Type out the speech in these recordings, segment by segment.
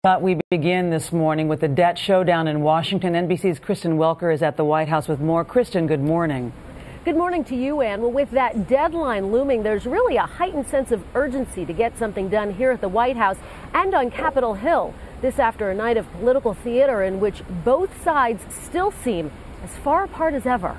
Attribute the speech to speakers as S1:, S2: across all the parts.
S1: But we begin this morning with the debt showdown in Washington. NBC's Kristen Welker is at the White House with more. Kristen, good morning.
S2: Good morning to you, Ann. Well, with that deadline looming, there's really a heightened sense of urgency to get something done here at the White House and on Capitol Hill. This after a night of political theater in which both sides still seem as far apart as ever.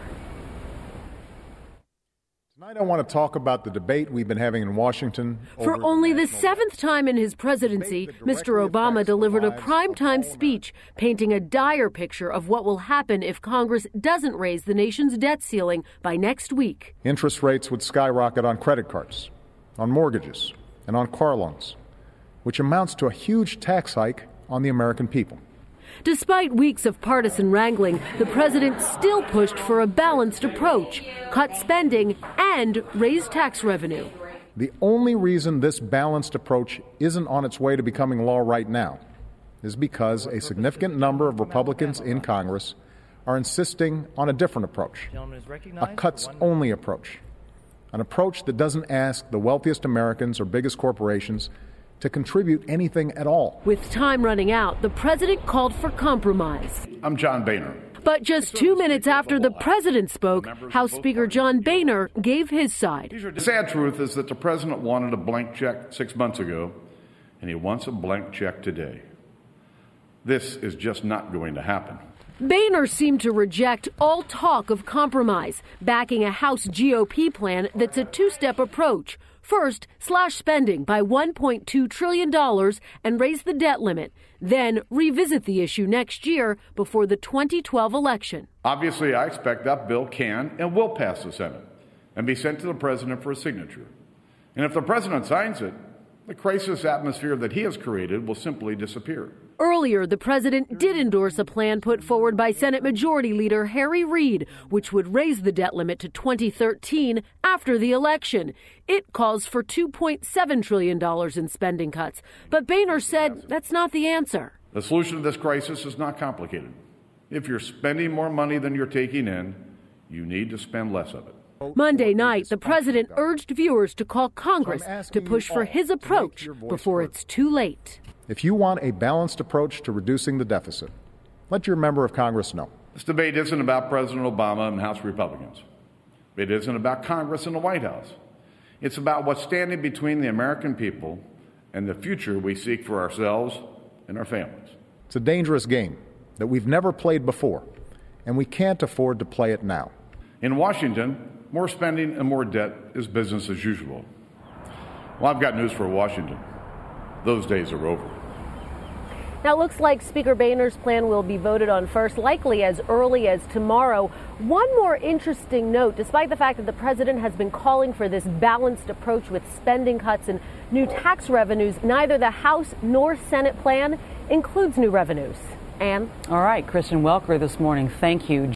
S3: Tonight I want to talk about the debate we've been having in Washington.
S2: For only the seventh time in his presidency, Mr. Obama delivered a primetime speech painting a dire picture of what will happen if Congress doesn't raise the nation's debt ceiling by next week.
S3: Interest rates would skyrocket on credit cards, on mortgages, and on car loans, which amounts to a huge tax hike on the American people.
S2: Despite weeks of partisan wrangling, the president still pushed for a balanced approach, cut spending, and raise tax revenue.
S3: The only reason this balanced approach isn't on its way to becoming law right now is because a significant number of Republicans in Congress are insisting on a different approach, a cuts-only approach, an approach that doesn't ask the wealthiest Americans or biggest corporations to contribute anything at all.
S2: With time running out, the president called for compromise.
S4: I'm John Boehner.
S2: But just 2 minutes after the president spoke, House Speaker John Boehner gave his side.
S4: The sad truth is that the president wanted a blank check 6 months ago, and he wants a blank check today. This is just not going to happen.
S2: Boehner seemed to reject all talk of compromise, backing a House GOP plan that's a two-step approach. First, slash spending by $1.2 trillion and raise the debt limit. Then revisit the issue next year before the 2012 election.
S4: Obviously, I expect that bill can and will pass the Senate and be sent to the president for a signature. And if the president signs it, the crisis atmosphere that he has created will simply disappear.
S2: Earlier, the president did endorse a plan put forward by Senate Majority Leader Harry Reid, which would raise the debt limit to 2013 after the election. It calls for $2.7 trillion in spending cuts. But Boehner said that's not the answer.
S4: The solution to this crisis is not complicated. If you're spending more money than you're taking in, you need to spend less of it.
S2: Monday night, the president urged viewers to call Congress to push for his approach before it's too late.
S3: If you want a balanced approach to reducing the deficit, let your member of Congress know.
S4: This debate isn't about President Obama and House Republicans. It isn't about Congress and the White House. It's about what's standing between the American people and the future we seek for ourselves and our families.
S3: It's a dangerous game that we've never played before, and we can't afford to play it now.
S4: In Washington, more spending and more debt is business as usual. Well, I've got news for Washington. Those days are over.
S2: Now, it looks like Speaker Boehner's plan will be voted on first, likely as early as tomorrow. One more interesting note, despite the fact that the president has been calling for this balanced approach with spending cuts and new tax revenues, neither the House nor Senate plan includes new revenues. Ann?
S1: All right, Kristen Welker this morning. Thank you.